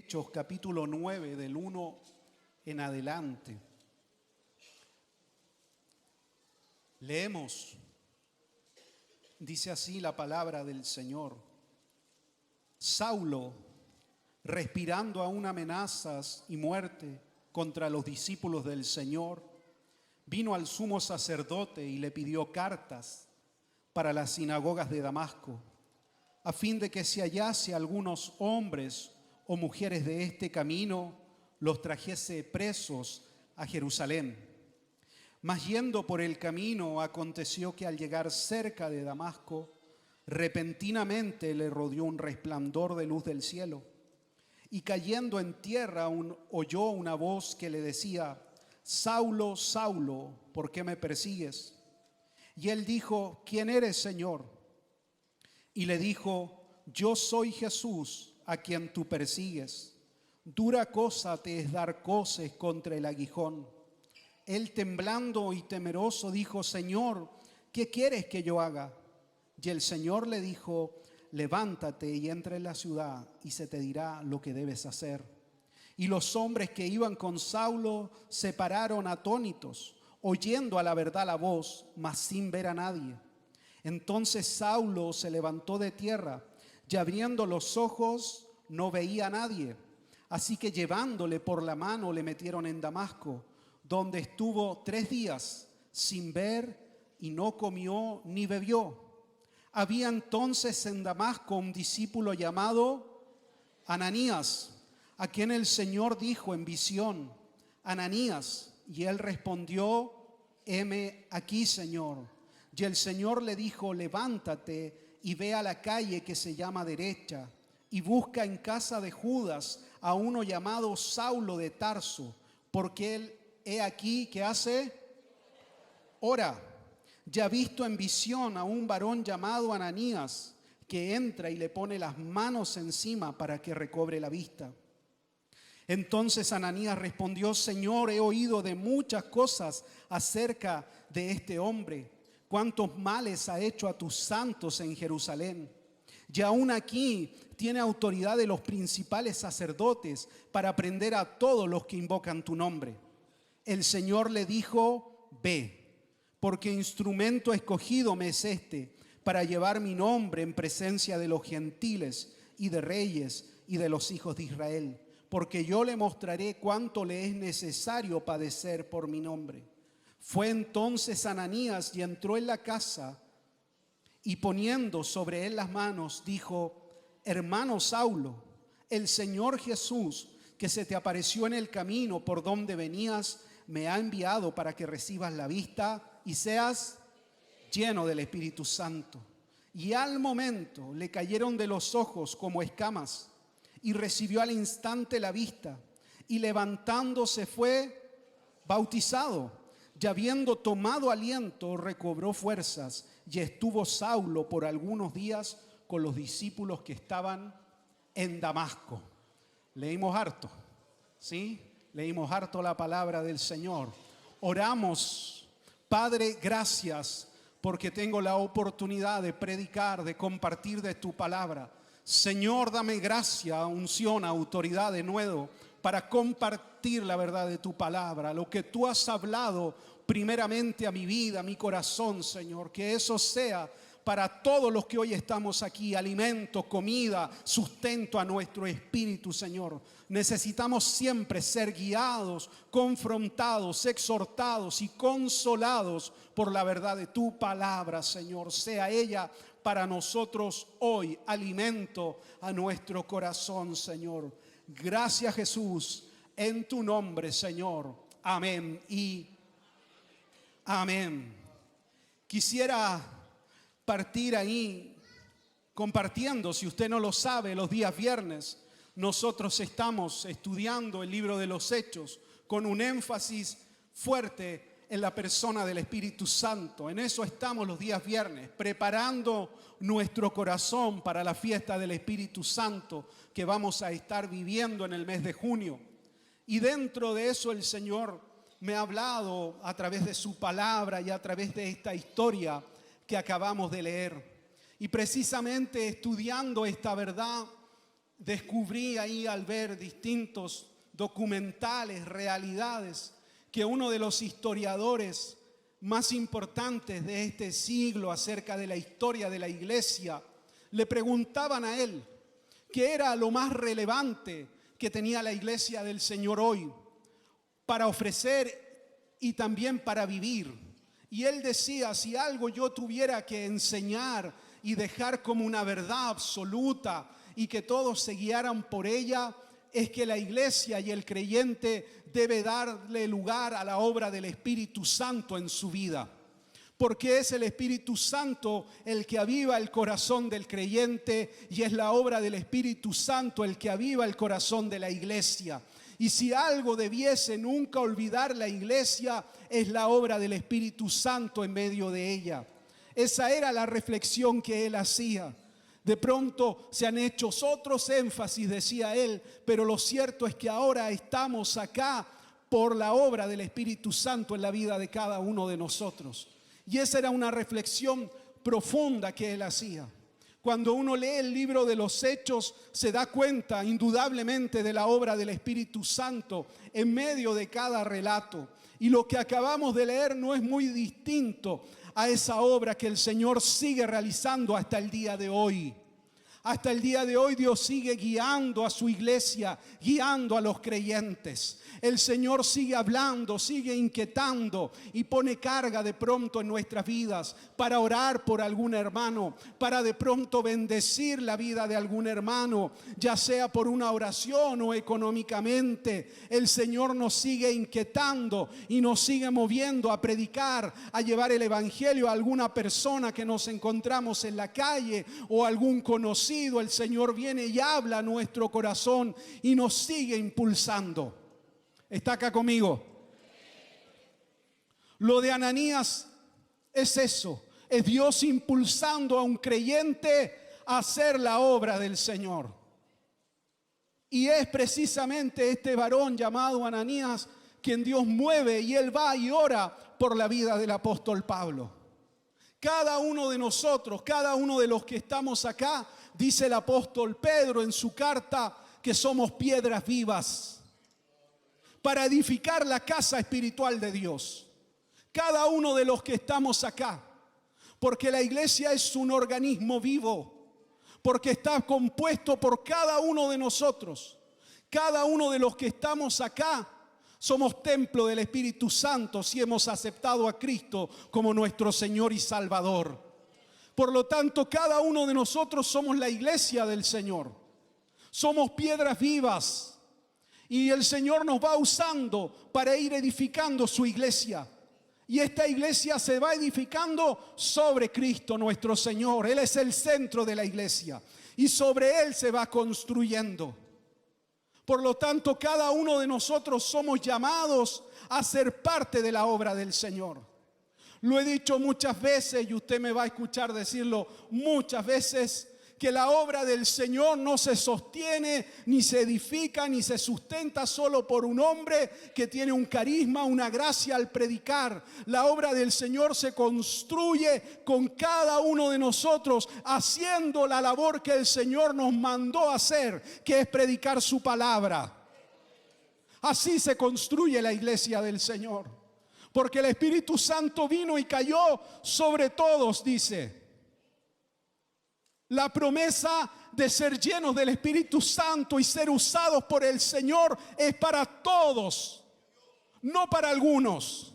Hechos capítulo 9 del 1 en adelante. Leemos, dice así la palabra del Señor. Saulo, respirando aún amenazas y muerte contra los discípulos del Señor, vino al sumo sacerdote y le pidió cartas para las sinagogas de Damasco, a fin de que si hallase algunos hombres o mujeres de este camino, los trajese presos a Jerusalén. Mas yendo por el camino, aconteció que al llegar cerca de Damasco, repentinamente le rodeó un resplandor de luz del cielo. Y cayendo en tierra, oyó una voz que le decía: Saulo, Saulo, ¿por qué me persigues? Y él dijo: ¿Quién eres, Señor? Y le dijo: Yo soy Jesús, a quien tú persigues. Dura cosa te es dar coces contra el aguijón. Él, temblando y temeroso, dijo: Señor, ¿qué quieres que yo haga? Y el Señor le dijo: levántate y entra en la ciudad, y se te dirá lo que debes hacer. Y los hombres que iban con Saulo se pararon atónitos, oyendo a la verdad la voz, mas sin ver a nadie. Entonces Saulo se levantó de tierra, y abriendo los ojos no veía a nadie. Así que llevándole por la mano le metieron en Damasco, donde estuvo 3 días sin ver, y no comió ni bebió. Había entonces en Damasco un discípulo llamado Ananías, a quien el Señor dijo en visión: Ananías. Y él respondió: heme aquí, Señor. Y el Señor le dijo: levántate y ve a la calle que se llama Derecha, y busca en casa de Judas a uno llamado Saulo de Tarso, porque él, he aquí, ¿qué hace? Ora. Ya ha visto en visión a un varón llamado Ananías, que entra y le pone las manos encima para que recobre la vista. Entonces Ananías respondió: Señor, he oído de muchas cosas acerca de este hombre, cuántos males ha hecho a tus santos en Jerusalén. Y aún aquí tiene autoridad de los principales sacerdotes para prender a todos los que invocan tu nombre. El Señor le dijo: ve, porque instrumento escogido me es este, para llevar mi nombre en presencia de los gentiles y de reyes y de los hijos de Israel, porque yo le mostraré cuánto le es necesario padecer por mi nombre. Fue entonces Ananías y entró en la casa, y poniendo sobre él las manos, dijo: hermano Saulo, el Señor Jesús, que se te apareció en el camino por donde venías, me ha enviado para que recibas la vista y seas lleno del Espíritu Santo. Y al momento le cayeron de los ojos como escamas, y recibió al instante la vista, y levantándose fue bautizado. Y habiendo tomado aliento, recobró fuerzas, y estuvo Saulo por algunos días con los discípulos que estaban en Damasco. Leímos harto, ¿sí? Leímos harto la palabra del Señor. Oramos. Padre, gracias porque tengo la oportunidad de predicar, de compartir de tu palabra. Señor, dame gracia, unción, autoridad de nuevo para compartir la verdad de tu palabra, lo que tú has hablado primeramente a mi vida, a mi corazón, Señor. Que eso sea para todos los que hoy estamos aquí, alimento, comida, sustento a nuestro espíritu, Señor. Necesitamos siempre ser guiados, confrontados, exhortados y consolados por la verdad de tu palabra, Señor. Sea ella para nosotros hoy alimento a nuestro corazón, Señor. Gracias, Jesús, en tu nombre, Señor. Amén y amén. Quisiera partir ahí compartiendo, si usted no lo sabe, los días viernes nosotros estamos estudiando el libro de los Hechos con un énfasis fuerte en la persona del Espíritu Santo. En eso estamos los días viernes, preparando nuestro corazón para la fiesta del Espíritu Santo que vamos a estar viviendo en el mes de junio. Y dentro de eso el Señor me ha hablado a través de su palabra y a través de esta historia que acabamos de leer. Y precisamente estudiando esta verdad, descubrí ahí al ver distintos documentales, realidades, que uno de los historiadores más importantes de este siglo acerca de la historia de la iglesia, le preguntaban a él qué era lo más relevante que tenía la iglesia del Señor hoy para ofrecer y también para vivir. Y él decía, si algo yo tuviera que enseñar y dejar como una verdad absoluta y que todos se guiaran por ella, es que la iglesia y el creyente debe darle lugar a la obra del Espíritu Santo en su vida. Porque es el Espíritu Santo el que aviva el corazón del creyente y es la obra del Espíritu Santo el que aviva el corazón de la iglesia. Y si algo debiese nunca olvidar la iglesia, es la obra del Espíritu Santo en medio de ella. Esa era la reflexión que él hacía. De pronto se han hecho otros énfasis, decía él, pero lo cierto es que ahora estamos acá por la obra del Espíritu Santo en la vida de cada uno de nosotros. Y esa era una reflexión profunda que él hacía. Cuando uno lee el libro de los Hechos, se da cuenta indudablemente de la obra del Espíritu Santo en medio de cada relato. Y lo que acabamos de leer no es muy distinto a esa obra que el Señor sigue realizando hasta el día de hoy. Hasta el día de hoy Dios sigue guiando a su iglesia, guiando a los creyentes. El Señor sigue hablando, sigue inquietando y pone carga de pronto en nuestras vidas para orar por algún hermano, para de pronto bendecir la vida de algún hermano, ya sea por una oración o económicamente. El Señor nos sigue inquietando y nos sigue moviendo a predicar, a llevar el evangelio a alguna persona que nos encontramos en la calle o algún conocido. El Señor viene y habla a nuestro corazón y nos sigue impulsando. ¿Está acá conmigo? Lo de Ananías es eso, es Dios impulsando a un creyente a hacer la obra del Señor. Y es precisamente este varón llamado Ananías quien Dios mueve y él va y ora por la vida del apóstol Pablo. Cada uno de nosotros, cada uno de los que estamos acá, dice el apóstol Pedro en su carta que somos piedras vivas para edificar la casa espiritual de Dios. Cada uno de los que estamos acá, porque la iglesia es un organismo vivo, porque está compuesto por cada uno de nosotros. Cada uno de los que estamos acá somos templo del Espíritu Santo si hemos aceptado a Cristo como nuestro Señor y Salvador. Por lo tanto, cada uno de nosotros somos la iglesia del Señor. Somos piedras vivas. Y el Señor nos va usando para ir edificando su iglesia. Y esta iglesia se va edificando sobre Cristo nuestro Señor. Él es el centro de la iglesia. Y sobre Él se va construyendo. Por lo tanto, cada uno de nosotros somos llamados a ser parte de la obra del Señor. Lo he dicho muchas veces y usted me va a escuchar decirlo muchas veces, que la obra del Señor no se sostiene, ni se edifica, ni se sustenta solo por un hombre que tiene un carisma, una gracia al predicar. La obra del Señor se construye con cada uno de nosotros, haciendo la labor que el Señor nos mandó hacer, que es predicar su palabra. Así se construye la iglesia del Señor. Porque el Espíritu Santo vino y cayó sobre todos, dice. La promesa de ser llenos del Espíritu Santo y ser usados por el Señor es para todos, no para algunos,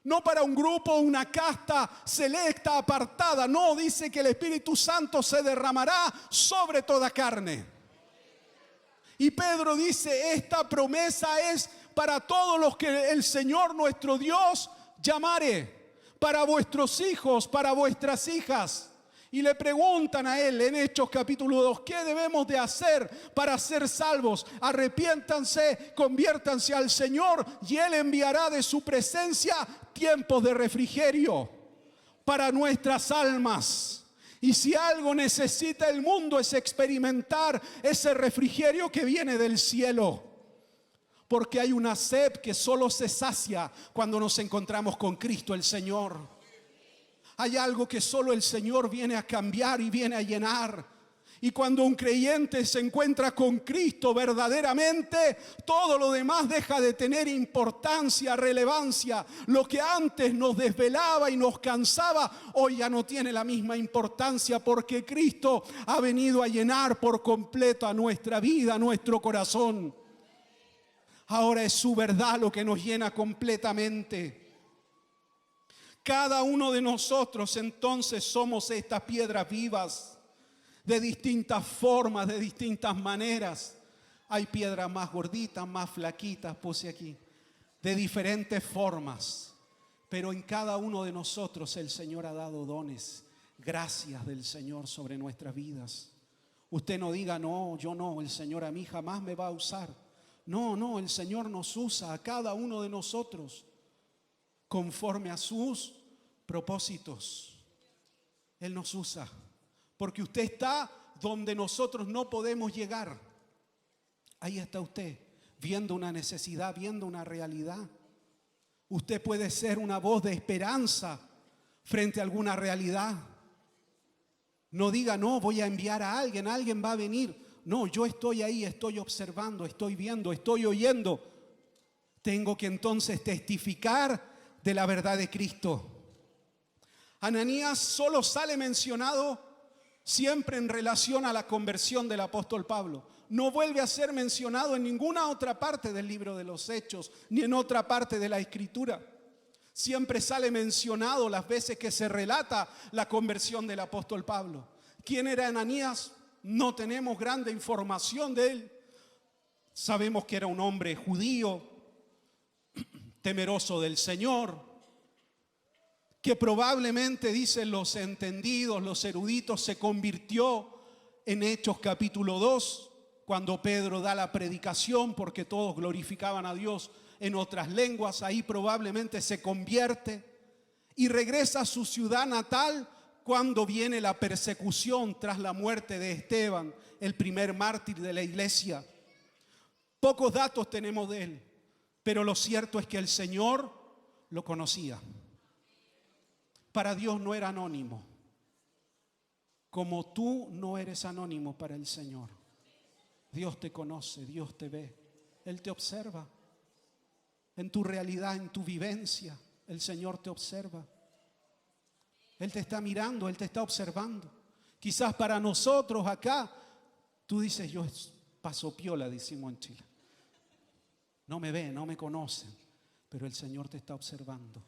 no para un grupo, una casta selecta, apartada. No, dice que el Espíritu Santo se derramará sobre toda carne. Y Pedro dice, esta promesa es para todos los que el Señor nuestro Dios llamare, para vuestros hijos, para vuestras hijas. Y le preguntan a él en Hechos capítulo 2, ¿qué debemos de hacer para ser salvos? Arrepiéntanse, conviértanse al Señor y Él enviará de su presencia tiempos de refrigerio para nuestras almas. Y si algo necesita el mundo es experimentar ese refrigerio que viene del cielo. Porque hay una sed que solo se sacia cuando nos encontramos con Cristo el Señor. Hay algo que solo el Señor viene a cambiar y viene a llenar. Y cuando un creyente se encuentra con Cristo verdaderamente, todo lo demás deja de tener importancia, relevancia. Lo que antes nos desvelaba y nos cansaba, hoy ya no tiene la misma importancia, porque Cristo ha venido a llenar por completo a nuestra vida, a nuestro corazón. Ahora es su verdad lo que nos llena completamente. Cada uno de nosotros entonces somos estas piedras vivas. De distintas formas, de distintas maneras. Hay piedras más gorditas, más flaquitas, puse aquí. De diferentes formas. Pero en cada uno de nosotros el Señor ha dado dones. Gracias del Señor sobre nuestras vidas. Usted no diga, no, yo no, el Señor a mí jamás me va a usar. No, el Señor nos usa a cada uno de nosotros conforme a sus propósitos. Él nos usa. Porque usted está donde nosotros no podemos llegar. Ahí está usted, viendo una necesidad, viendo una realidad. Usted puede ser una voz de esperanza frente a alguna realidad. No diga, no, voy a enviar a alguien va a venir. No, yo estoy ahí, estoy observando, estoy viendo, estoy oyendo. Tengo que entonces testificar de la verdad de Cristo. Ananías solo sale mencionado siempre en relación a la conversión del apóstol Pablo. No vuelve a ser mencionado en ninguna otra parte del libro de los Hechos, ni en otra parte de la Escritura. Siempre sale mencionado las veces que se relata la conversión del apóstol Pablo. ¿Quién era Ananías? No tenemos grande información de él. Sabemos que era un hombre judío, temeroso del Señor, que probablemente, dicen los entendidos, los eruditos, se convirtió en Hechos capítulo 2, cuando Pedro da la predicación, porque todos glorificaban a Dios en otras lenguas. Ahí probablemente se convierte y regresa a su ciudad natal cuando viene la persecución tras la muerte de Esteban, el primer mártir de la iglesia. Pocos datos tenemos de él, pero lo cierto es que el Señor lo conocía. Para Dios no era anónimo, como tú no eres anónimo para el Señor. Dios te conoce, Dios te ve, Él te observa. En tu realidad, en tu vivencia, el Señor te observa. Él te está mirando, Él te está observando. Quizás para nosotros acá, tú dices, yo paso piola, decimos en Chile. No me ven, no me conocen, pero el Señor te está observando.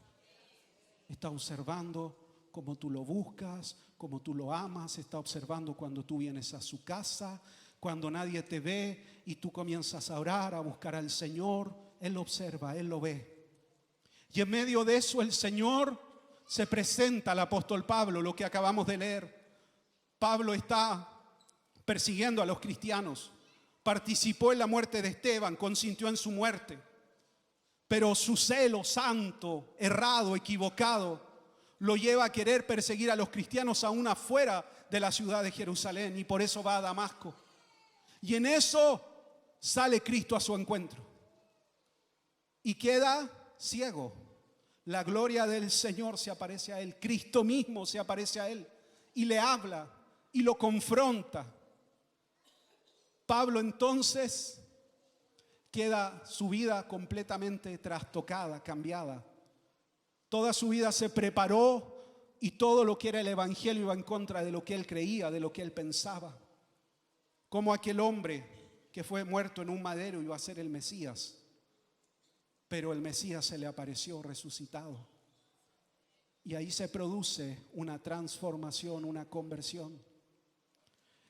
Está observando cómo tú lo buscas, cómo tú lo amas. Está observando cuando tú vienes a su casa, cuando nadie te ve y tú comienzas a orar, a buscar al Señor. Él lo observa, Él lo ve. Y en medio de eso el Señor se presenta al apóstol Pablo, lo que acabamos de leer. Pablo está persiguiendo a los cristianos. Participó en la muerte de Esteban, consintió en su muerte. Pero su celo santo, errado, equivocado, lo lleva a querer perseguir a los cristianos aún afuera de la ciudad de Jerusalén, y por eso va a Damasco. Y en eso sale Cristo a su encuentro y queda ciego. La gloria del Señor se aparece a él, Cristo mismo se aparece a él y le habla y lo confronta. Pablo entonces queda su vida completamente trastocada, cambiada. Toda su vida se preparó y todo lo que era el evangelio iba en contra de lo que él creía, de lo que él pensaba. Como aquel hombre que fue muerto en un madero iba a ser el Mesías, pero el Mesías se le apareció resucitado. Y ahí se produce una transformación, una conversión.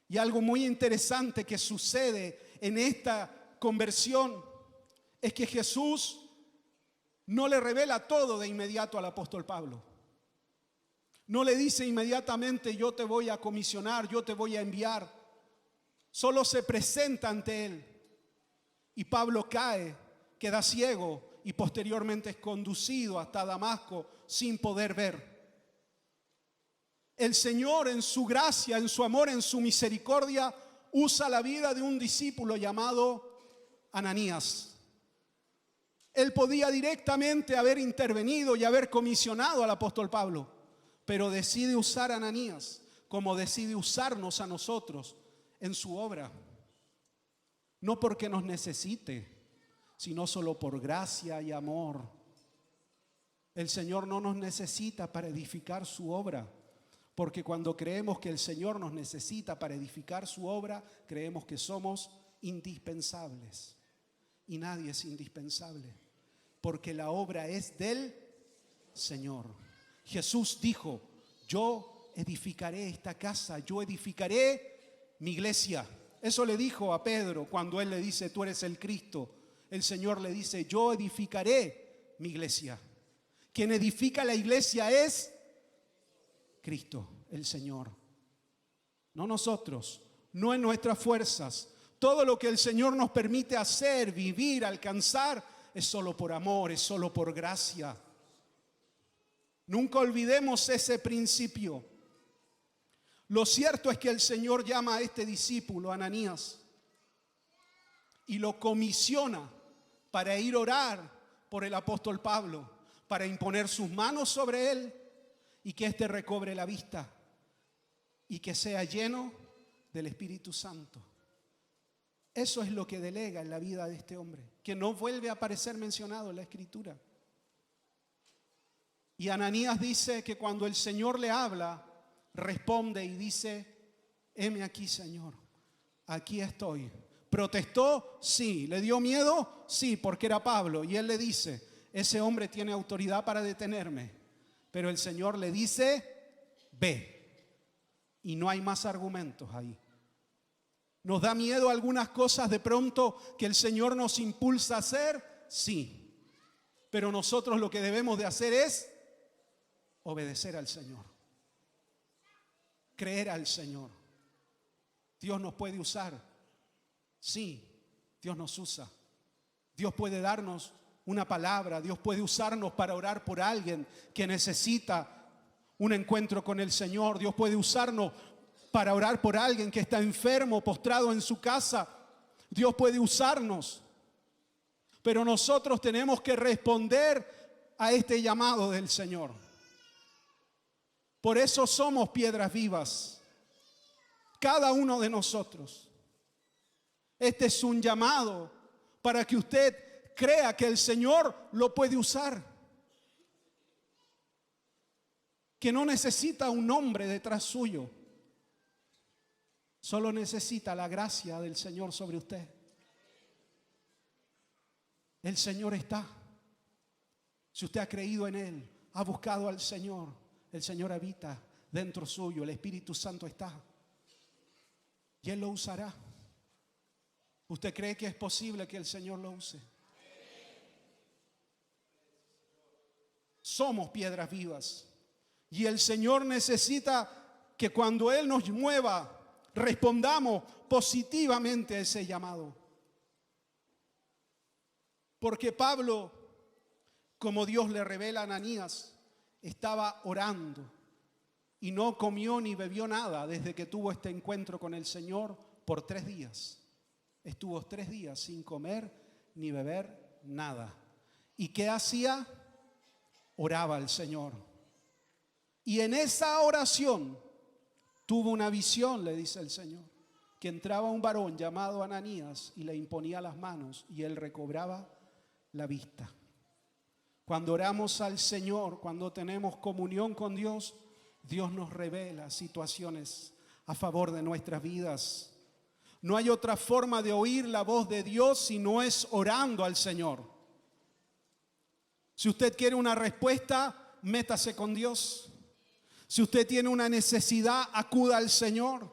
Y algo muy interesante que sucede en esta conversión es que Jesús no le revela todo de inmediato al apóstol Pablo. No le dice inmediatamente, yo te voy a comisionar, yo te voy a enviar. Solo se presenta ante él. Y Pablo cae, queda ciego y posteriormente es conducido hasta Damasco sin poder ver. El Señor, en su gracia, en su amor, en su misericordia, usa la vida de un discípulo llamado Ananías. Él podía directamente haber intervenido y haber comisionado al apóstol Pablo, pero decide usar a Ananías como decide usarnos a nosotros en su obra, no porque nos necesite, sino solo por gracia y amor. El Señor no nos necesita para edificar su obra, porque cuando creemos que el Señor nos necesita para edificar su obra, creemos que somos indispensables. Y nadie es indispensable, porque la obra es del Señor. Jesús dijo: yo edificaré esta casa, yo edificaré mi iglesia. Eso le dijo a Pedro cuando él le dice: tú eres el Cristo. El Señor le dice: yo edificaré mi iglesia. Quien edifica la iglesia es Cristo, el Señor. No nosotros, no en nuestras fuerzas. Todo lo que el Señor nos permite hacer, vivir, alcanzar, es solo por amor, es solo por gracia. Nunca olvidemos ese principio. Lo cierto es que el Señor llama a este discípulo, Ananías, y lo comisiona para ir a orar por el apóstol Pablo, para imponer sus manos sobre él y que éste recobre la vista y que sea lleno del Espíritu Santo. Eso es lo que delega en la vida de este hombre, que no vuelve a aparecer mencionado en la Escritura. Y Ananías dice que cuando el Señor le habla, responde y dice: heme aquí, Señor, aquí estoy. ¿Protestó? Sí. ¿Le dio miedo? Sí, porque era Pablo. Y él le dice: ese hombre tiene autoridad para detenerme. Pero el Señor le dice: ve. Y no hay más argumentos ahí. ¿Nos da miedo algunas cosas de pronto que el Señor nos impulsa a hacer? Sí. Pero nosotros lo que debemos de hacer es obedecer al Señor. Creer al Señor. Dios nos puede usar. Sí, Dios nos usa. Dios puede darnos una palabra. Dios puede usarnos para orar por alguien que necesita un encuentro con el Señor. Dios puede usarnos para orar por alguien que está enfermo, postrado en su casa. Dios puede usarnos. Pero nosotros tenemos que responder a este llamado del Señor. Por eso somos piedras vivas, cada uno de nosotros. Este es un llamado para que usted crea que el Señor lo puede usar. Que no necesita un hombre detrás suyo. Solo necesita la gracia del Señor sobre usted. El Señor está. Si usted ha creído en Él, ha buscado al Señor, el Señor habita dentro suyo, el Espíritu Santo está. Y Él lo usará. ¿Usted cree que es posible que el Señor lo use? Somos piedras vivas. Y el Señor necesita que cuando Él nos mueva, respondamos positivamente a ese llamado. Porque Pablo, como Dios le revela a Ananías, estaba orando y no comió ni bebió nada desde que tuvo este encuentro con el Señor por 3 días. Estuvo 3 días sin comer ni beber nada. ¿Y qué hacía? Oraba al Señor. Y en esa oración tuvo una visión, le dice el Señor, que entraba un varón llamado Ananías y le imponía las manos y él recobraba la vista. Cuando oramos al Señor, cuando tenemos comunión con Dios, Dios nos revela situaciones a favor de nuestras vidas. No hay otra forma de oír la voz de Dios si no es orando al Señor. Si usted quiere una respuesta, métase con Dios. Si usted tiene una necesidad, acuda al Señor.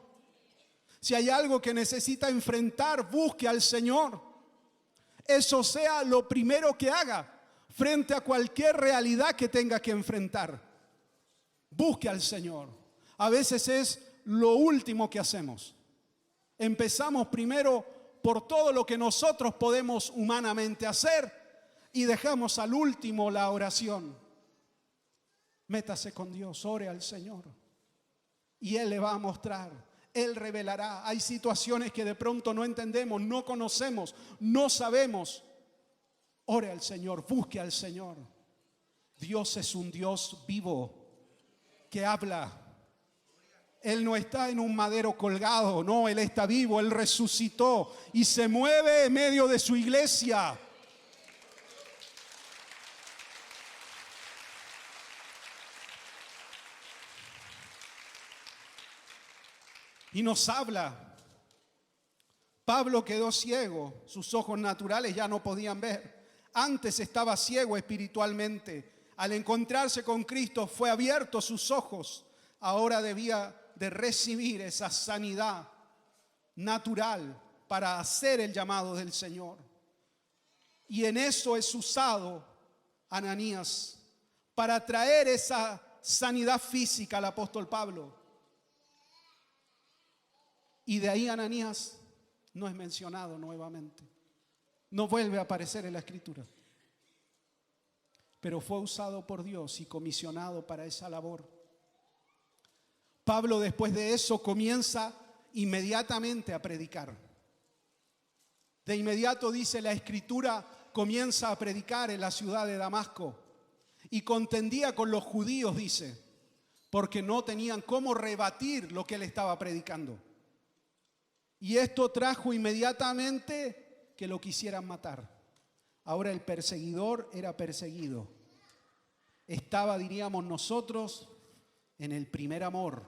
Si hay algo que necesita enfrentar, busque al Señor. Eso sea lo primero que haga frente a cualquier realidad que tenga que enfrentar. Busque al Señor. A veces es lo último que hacemos. Empezamos primero por todo lo que nosotros podemos humanamente hacer y dejamos al último la oración. Métase con Dios, ore al Señor y Él le va a mostrar, Él revelará. Hay situaciones que de pronto no entendemos, no conocemos, no sabemos. Ore al Señor, busque al Señor. Dios es un Dios vivo que habla. Él no está en un madero colgado, no, Él está vivo, Él resucitó y se mueve en medio de su iglesia. Y nos habla. Pablo quedó ciego, sus ojos naturales ya no podían ver. Antes estaba ciego espiritualmente. Al encontrarse con Cristo fue abierto sus ojos. Ahora debía de recibir esa sanidad natural para hacer el llamado del Señor. Y en eso es usado Ananías para traer esa sanidad física al apóstol Pablo. Y de ahí Ananías no es mencionado nuevamente. No vuelve a aparecer en la Escritura. Pero fue usado por Dios y comisionado para esa labor. Pablo después de eso comienza inmediatamente a predicar. De inmediato, dice la Escritura, comienza a predicar en la ciudad de Damasco. Y contendía con los judíos, dice, porque no tenían cómo rebatir lo que él estaba predicando. Y esto trajo inmediatamente que lo quisieran matar. Ahora el perseguidor era perseguido. Estaba, diríamos nosotros, en el primer amor.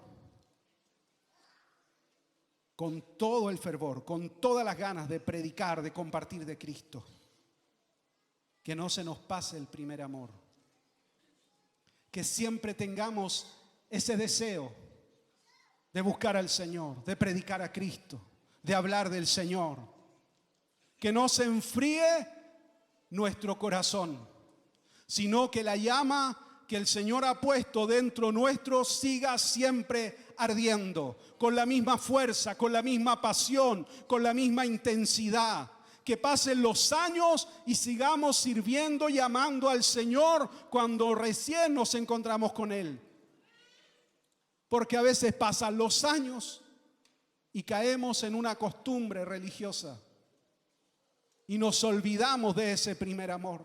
Con todo el fervor, con todas las ganas de predicar, de compartir de Cristo. Que no se nos pase el primer amor. Que siempre tengamos ese deseo de buscar al Señor, de predicar a Cristo, de hablar del Señor. Que no se enfríe nuestro corazón, sino que la llama que el Señor ha puesto dentro nuestro siga siempre ardiendo, con la misma fuerza, con la misma pasión, con la misma intensidad. Que pasen los años y sigamos sirviendo y amando al Señor cuando recién nos encontramos con Él. Porque a veces pasan los años y caemos en una costumbre religiosa y nos olvidamos de ese primer amor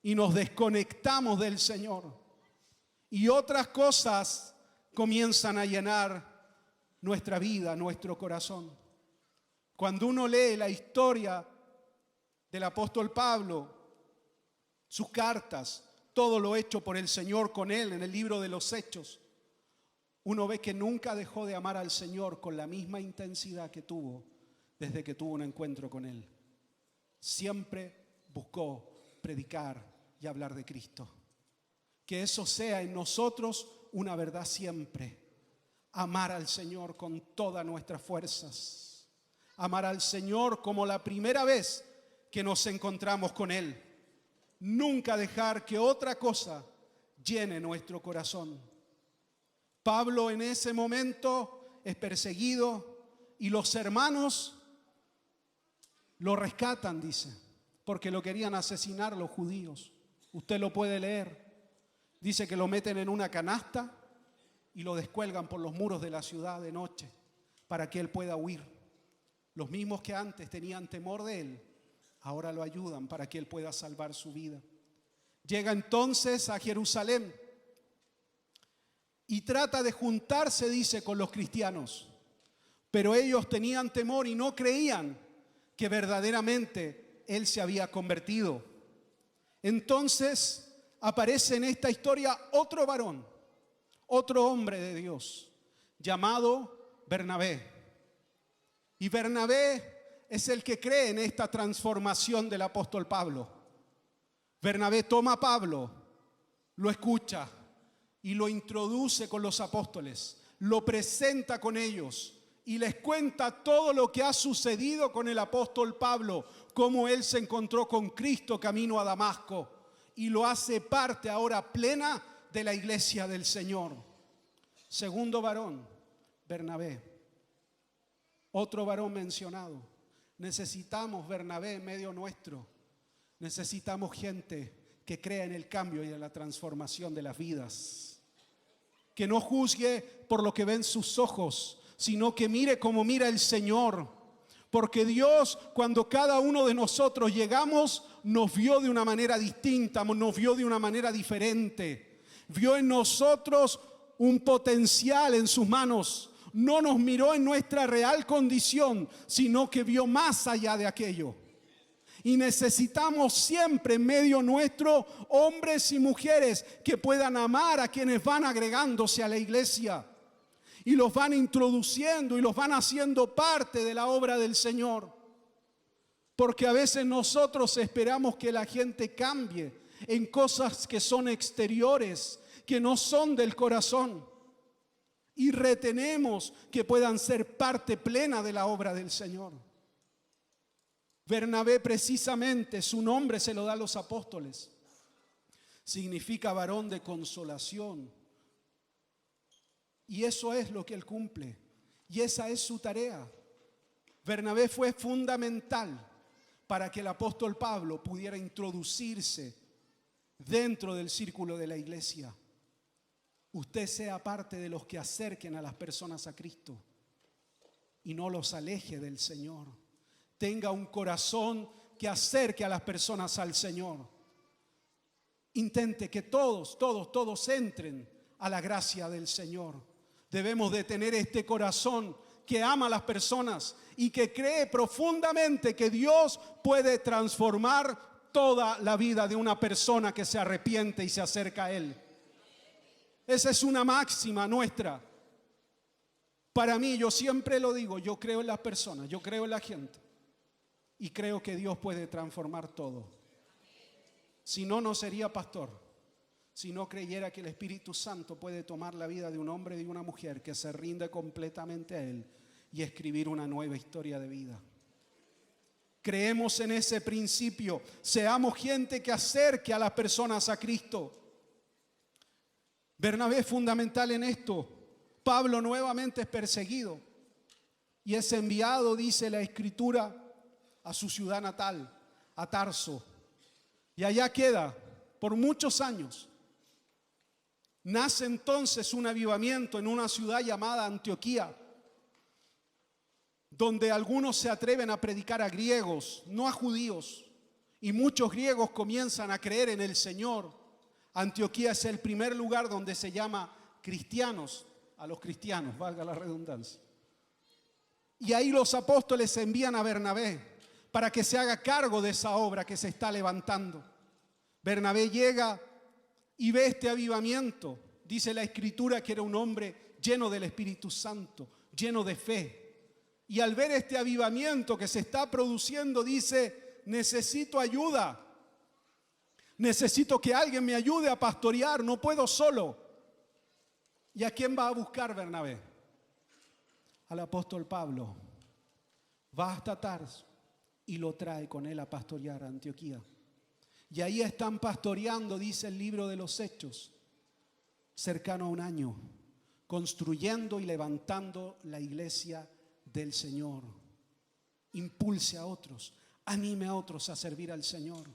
y nos desconectamos del Señor y otras cosas comienzan a llenar nuestra vida, nuestro corazón. Cuando uno lee la historia del apóstol Pablo, sus cartas, todo lo hecho por el Señor con él en el libro de los Hechos, uno ve que nunca dejó de amar al Señor con la misma intensidad que tuvo desde que tuvo un encuentro con Él. Siempre buscó predicar y hablar de Cristo. Que eso sea en nosotros una verdad siempre. Amar al Señor con todas nuestras fuerzas. Amar al Señor como la primera vez que nos encontramos con Él. Nunca dejar que otra cosa llene nuestro corazón. Pablo en ese momento es perseguido y los hermanos lo rescatan, dice, porque lo querían asesinar los judíos. Usted lo puede leer. Dice que lo meten en una canasta y lo descuelgan por los muros de la ciudad de noche para que él pueda huir. Los mismos que antes tenían temor de él, ahora lo ayudan para que él pueda salvar su vida. Llega entonces a Jerusalén y trata de juntarse, dice, con los cristianos. Pero ellos tenían temor y no creían que verdaderamente él se había convertido. Entonces aparece en esta historia otro varón, otro hombre de Dios, llamado Bernabé. Y Bernabé es el que cree en esta transformación del apóstol Pablo. Bernabé toma a Pablo, lo escucha y lo introduce con los apóstoles, lo presenta con ellos y les cuenta todo lo que ha sucedido con el apóstol Pablo, cómo él se encontró con Cristo camino a Damasco y lo hace parte ahora plena de la iglesia del Señor. Segundo varón, Bernabé. Otro varón mencionado. Necesitamos Bernabé en medio nuestro. Necesitamos gente que crea en el cambio y en la transformación de las vidas. Que no juzgue por lo que ven sus ojos, sino que mire como mira el Señor. Porque Dios, cuando cada uno de nosotros llegamos, nos vio de una manera distinta, nos vio de una manera diferente. Vio en nosotros un potencial en sus manos. No nos miró en nuestra real condición, sino que vio más allá de aquello. Y necesitamos siempre en medio nuestro hombres y mujeres que puedan amar a quienes van agregándose a la iglesia. Y los van introduciendo y los van haciendo parte de la obra del Señor. Porque a veces nosotros esperamos que la gente cambie en cosas que son exteriores, que no son del corazón. Y retenemos que puedan ser parte plena de la obra del Señor. Bernabé, precisamente, su nombre se lo da a los apóstoles. Significa varón de consolación. Y eso es lo que él cumple. Y esa es su tarea. Bernabé fue fundamental para que el apóstol Pablo pudiera introducirse dentro del círculo de la iglesia. Usted sea parte de los que acerquen a las personas a Cristo y no los aleje del Señor. Tenga un corazón que acerque a las personas al Señor. Intente que todos entren a la gracia del Señor. Debemos de tener este corazón que ama a las personas y que cree profundamente que Dios puede transformar toda la vida de una persona que se arrepiente y se acerca a Él. Esa es una máxima nuestra. Para mí, yo siempre lo digo, yo creo en las personas, yo creo en la gente y creo que Dios puede transformar todo. Si no, no sería pastor. Si no creyera que el Espíritu Santo puede tomar la vida de un hombre y de una mujer que se rinde completamente a Él y escribir una nueva historia de vida. Creemos en ese principio. Seamos gente que acerque a las personas a Cristo. Bernabé es fundamental en esto. Pablo nuevamente es perseguido y es enviado, dice la Escritura, a su ciudad natal, a Tarso. Y allá queda por muchos años. Nace entonces un avivamiento en una ciudad llamada Antioquía, donde algunos se atreven a predicar a griegos, no a judíos, y muchos griegos comienzan a creer en el Señor. Antioquía es el primer lugar donde se llama cristianos, a los cristianos, valga la redundancia. Y ahí los apóstoles envían a Bernabé para que se haga cargo de esa obra que se está levantando. Bernabé llega y ve este avivamiento. Dice la Escritura que era un hombre lleno del Espíritu Santo, lleno de fe. Y al ver este avivamiento que se está produciendo, dice: necesito ayuda. Necesito que alguien me ayude a pastorear, no puedo solo. ¿Y a quién va a buscar Bernabé? Al apóstol Pablo. Va hasta Tarso y lo trae con él a pastorear a Antioquía. Y ahí están pastoreando, dice el libro de los Hechos, cercano a un año, construyendo y levantando la iglesia del Señor. Impulse a otros, anime a otros a servir al Señor.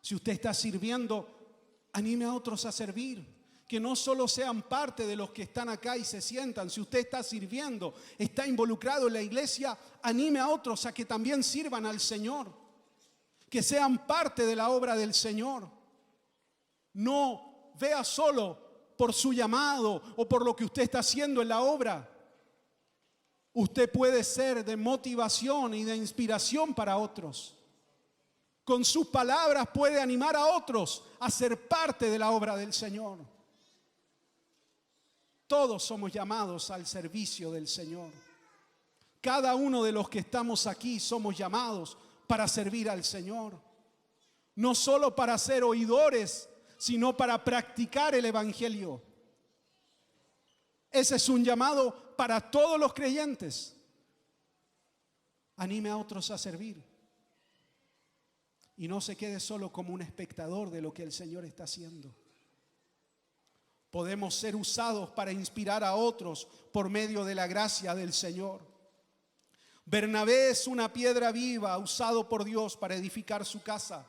Si usted está sirviendo, anime a otros a servir. Que no solo sean parte de los que están acá y se sientan. Si usted está sirviendo, está involucrado en la iglesia, anime a otros a que también sirvan al Señor. Que sean parte de la obra del Señor. No vea solo por su llamado o por lo que usted está haciendo en la obra. Usted puede ser de motivación y de inspiración para otros. Con sus palabras puede animar a otros a ser parte de la obra del Señor. Todos somos llamados al servicio del Señor. Cada uno de los que estamos aquí somos llamados para servir al Señor. No solo para ser oidores, sino para practicar el Evangelio. Ese es un llamado para todos los creyentes. Anime a otros a servir. Y no se quede solo como un espectador de lo que el Señor está haciendo. Podemos ser usados para inspirar a otros por medio de la gracia del Señor. Bernabé es una piedra viva usado por Dios para edificar su casa.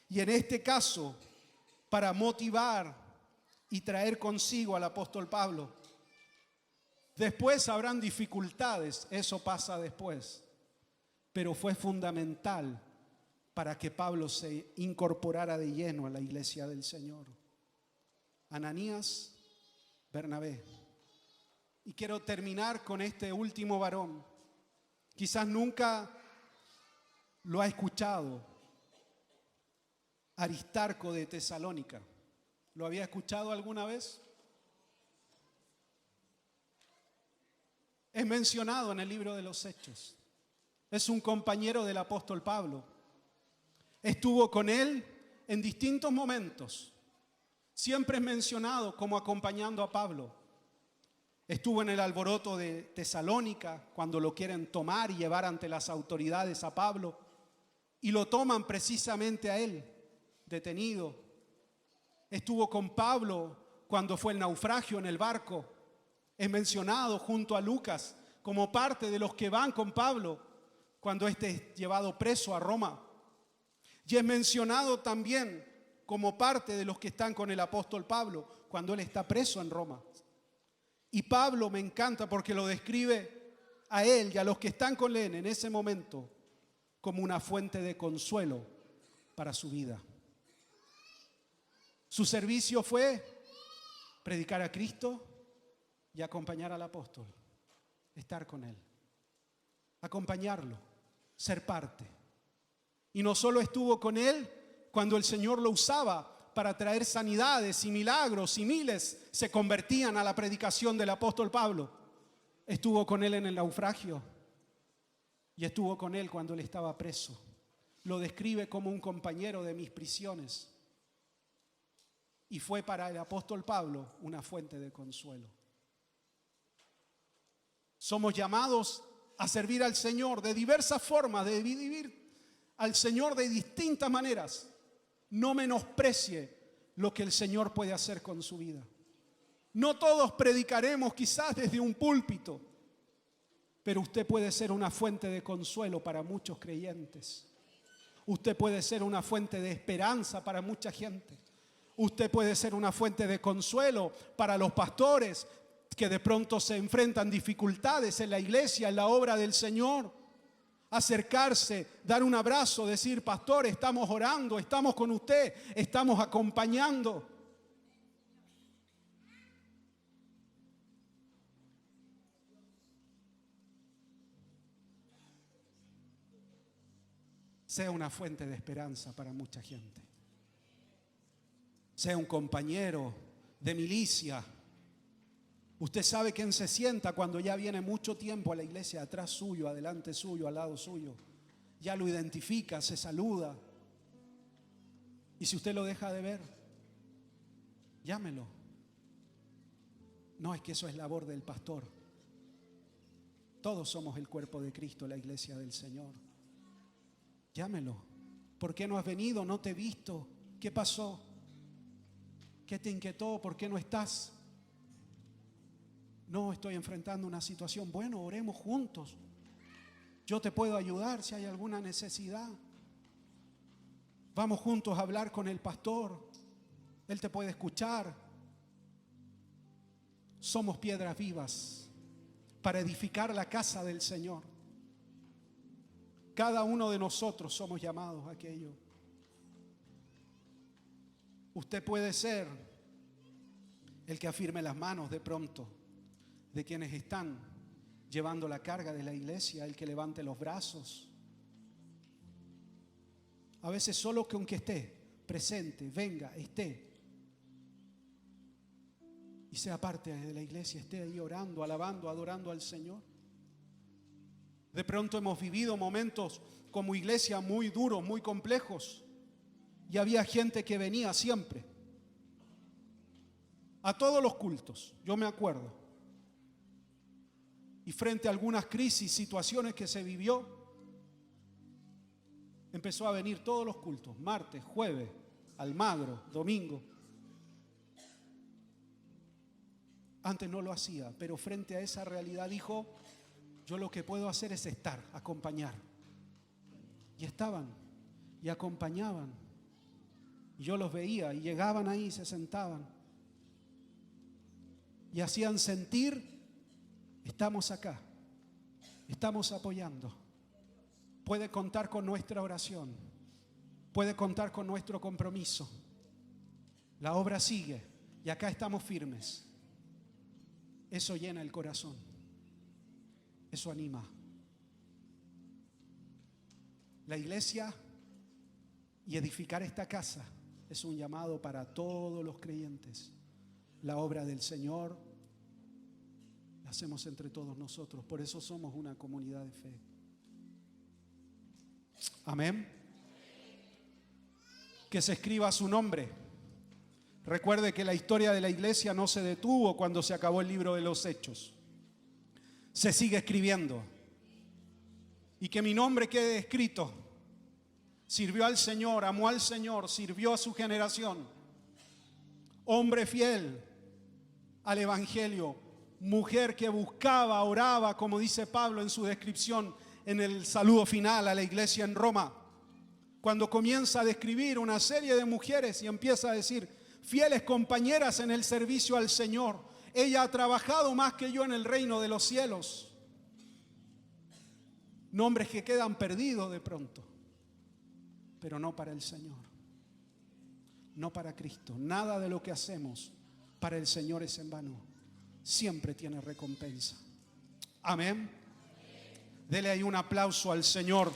Y en este caso, para motivar y traer consigo al apóstol Pablo. Después habrán dificultades, eso pasa después. Pero fue fundamental para que Pablo se incorporara de lleno a la iglesia del Señor. Ananías Bernabé. Y quiero terminar con este último varón. Quizás nunca lo ha escuchado. Aristarco de Tesalónica. ¿Lo había escuchado alguna vez? Es mencionado en el libro de los Hechos. Es un compañero del apóstol Pablo. Estuvo con él en distintos momentos. Siempre es mencionado como acompañando a Pablo. Estuvo en el alboroto de Tesalónica, cuando lo quieren tomar y llevar ante las autoridades a Pablo, y lo toman precisamente a él, detenido. Estuvo con Pablo cuando fue el naufragio en el barco. Es mencionado junto a Lucas como parte de los que van con Pablo cuando éste es llevado preso a Roma. Y es mencionado también como parte de los que están con el apóstol Pablo cuando él está preso en Roma. Y Pablo me encanta porque lo describe a él y a los que están con él en ese momento como una fuente de consuelo para su vida. Su servicio fue predicar a Cristo y acompañar al apóstol, estar con él, acompañarlo, ser parte. Y no solo estuvo con él cuando el Señor lo usaba para traer sanidades y milagros y miles se convertían a la predicación del apóstol Pablo. Estuvo con él en el naufragio y estuvo con él cuando él estaba preso. Lo describe como un compañero de mis prisiones y fue para el apóstol Pablo una fuente de consuelo. Somos llamados a servir al Señor de diversas formas, de vivir al Señor de distintas maneras. No menosprecie lo que el Señor puede hacer con su vida. No todos predicaremos quizás desde un púlpito, pero usted puede ser una fuente de consuelo para muchos creyentes. Usted puede ser una fuente de esperanza para mucha gente. Usted puede ser una fuente de consuelo para los pastores que de pronto se enfrentan dificultades en la iglesia, en la obra del Señor. Acercarse, dar un abrazo, decir: pastor, estamos orando, estamos con usted, estamos acompañando. Sea una fuente de esperanza para mucha gente. Sea un compañero de milicia. Usted sabe quién se sienta cuando ya viene mucho tiempo a la iglesia, atrás suyo, adelante suyo, al lado suyo. Ya lo identifica, se saluda. Y si usted lo deja de ver, llámelo. No, es que eso es labor del pastor. Todos somos el cuerpo de Cristo, la iglesia del Señor. Llámelo. ¿Por qué no has venido? No te he visto. ¿Qué pasó? ¿Qué te inquietó? ¿Por qué no estás? No, estoy enfrentando una situación. Bueno, oremos juntos. Yo te puedo ayudar si hay alguna necesidad. Vamos juntos a hablar con el pastor. Él te puede escuchar. Somos piedras vivas para edificar la casa del Señor. Cada uno de nosotros somos llamados a aquello. Usted puede ser el que afirme las manos de pronto de quienes están llevando la carga de la iglesia, el que levante los brazos. A veces solo que aunque esté presente, venga, esté y sea parte de la iglesia, esté ahí orando, alabando, adorando al Señor. De pronto hemos vivido momentos como iglesia muy duros, muy complejos, y había gente que venía siempre a todos los cultos, yo me acuerdo. Y frente a algunas crisis, situaciones que se vivió, empezó a venir todos los cultos, martes, jueves, Almagro, domingo. Antes no lo hacía, pero frente a esa realidad dijo: yo lo que puedo hacer es estar, acompañar. Y estaban, y acompañaban. Y yo los veía, y llegaban ahí, se sentaban. Y hacían sentir: estamos acá, estamos apoyando. Puede contar con nuestra oración, puede contar con nuestro compromiso. La obra sigue y acá estamos firmes. Eso llena el corazón. Eso anima. La iglesia y edificar esta casa es un llamado para todos los creyentes. La obra del Señor la hacemos entre todos nosotros. Por eso somos una comunidad de fe. Amén. Que se escriba su nombre. Recuerde que la historia de la iglesia no se detuvo cuando se acabó el libro de los Hechos. Se sigue escribiendo. Y que mi nombre quede escrito. Sirvió al Señor, amó al Señor, sirvió a su generación. Hombre fiel al Evangelio. Mujer que buscaba, oraba, como dice Pablo en su descripción en el saludo final a la iglesia en Roma. Cuando comienza a describir una serie de mujeres y empieza a decir, fieles compañeras en el servicio al Señor. Ella ha trabajado más que yo en el reino de los cielos. Nombres que quedan perdidos de pronto, pero no para el Señor, no para Cristo. Nada de lo que hacemos para el Señor es en vano. Siempre tiene recompensa. Amén. Dele ahí un aplauso al Señor.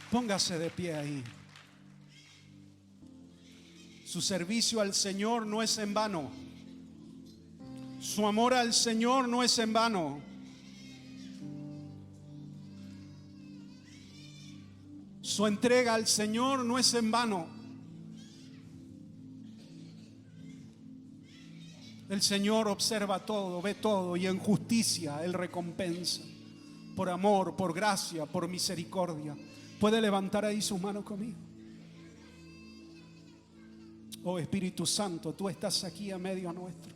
Póngase de pie ahí. Su servicio al Señor no es en vano. Su amor al Señor no es en vano. Su entrega al Señor no es en vano. El Señor observa todo, ve todo, y en justicia Él recompensa. Por amor, por gracia, por misericordia. ¿Puede levantar ahí sus manos conmigo? Oh Espíritu Santo, tú estás aquí a medio nuestro.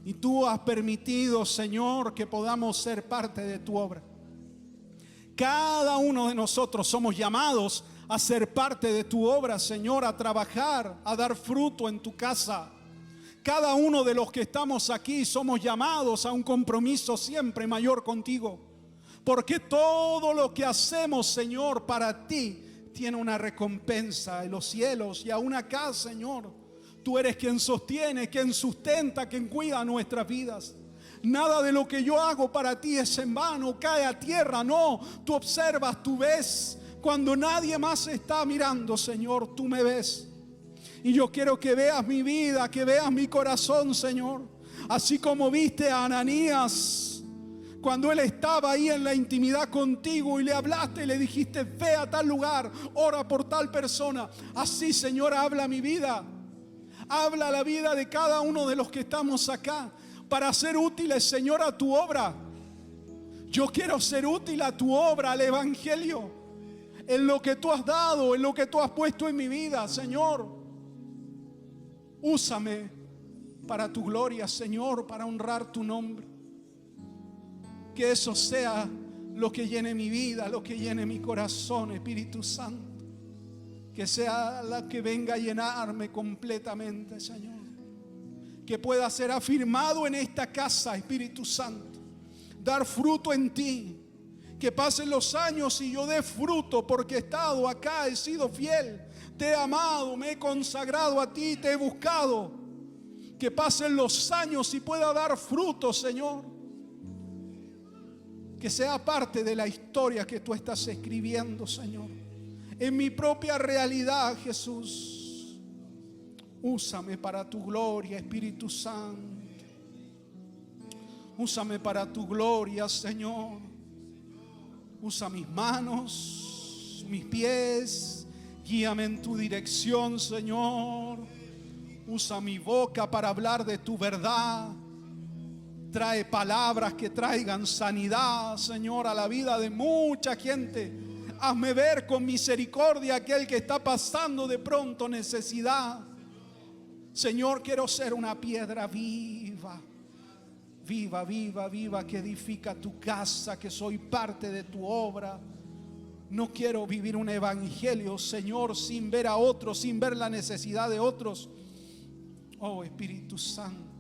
Y tú has permitido, Señor, que podamos ser parte de tu obra. Cada uno de nosotros somos llamados a ser parte de tu obra, Señor, a trabajar, a dar fruto en tu casa. Cada uno de los que estamos aquí somos llamados a un compromiso siempre mayor contigo. Porque todo lo que hacemos, Señor, para ti tiene una recompensa en los cielos. Y aún acá, Señor, tú eres quien sostiene, quien sustenta, quien cuida nuestras vidas. Nada de lo que yo hago para ti es en vano, cae a tierra. No, tú observas, tú ves. Cuando nadie más está mirando, Señor, tú me ves. Y yo quiero que veas mi vida, que veas mi corazón, Señor. Así como viste a Ananías cuando él estaba ahí en la intimidad contigo y le hablaste y le dijiste, ve a tal lugar, ora por tal persona. Así, Señor, habla mi vida. Habla la vida de cada uno de los que estamos acá para ser útiles, Señor, a tu obra. Yo quiero ser útil a tu obra, al Evangelio, en lo que tú has dado, en lo que tú has puesto en mi vida, Señor. Úsame para tu gloria, Señor, para honrar tu nombre. Que eso sea lo que llene mi vida, lo que llene mi corazón, Espíritu Santo. Que sea la que venga a llenarme completamente, Señor. Que pueda ser afirmado en esta casa, Espíritu Santo. Dar fruto en ti. Que pasen los años y yo dé fruto porque he estado acá, he sido fiel. Te he amado, me he consagrado a ti, te he buscado. Que pasen los años y pueda dar fruto, Señor. Que sea parte de la historia que tú estás escribiendo, Señor. En mi propia realidad, Jesús. Úsame para tu gloria, Espíritu Santo. Úsame para tu gloria, Señor. Usa mis manos, mis pies. Guíame en tu dirección, Señor. Usa mi boca para hablar de tu verdad. Trae palabras que traigan sanidad, Señor, a la vida de mucha gente. Hazme ver con misericordia a aquel que está pasando de pronto necesidad. Señor, quiero ser una piedra viva. Viva, viva, viva, que edifica tu casa, que soy parte de tu obra. No quiero vivir un evangelio, Señor, sin ver a otros, sin ver la necesidad de otros. Oh, Espíritu Santo.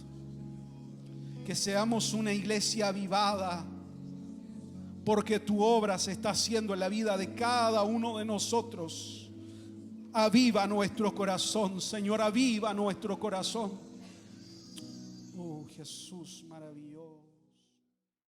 Que seamos una iglesia avivada porque tu obra se está haciendo en la vida de cada uno de nosotros. Aviva nuestro corazón, Señor, aviva nuestro corazón. Oh, Jesús maravilloso.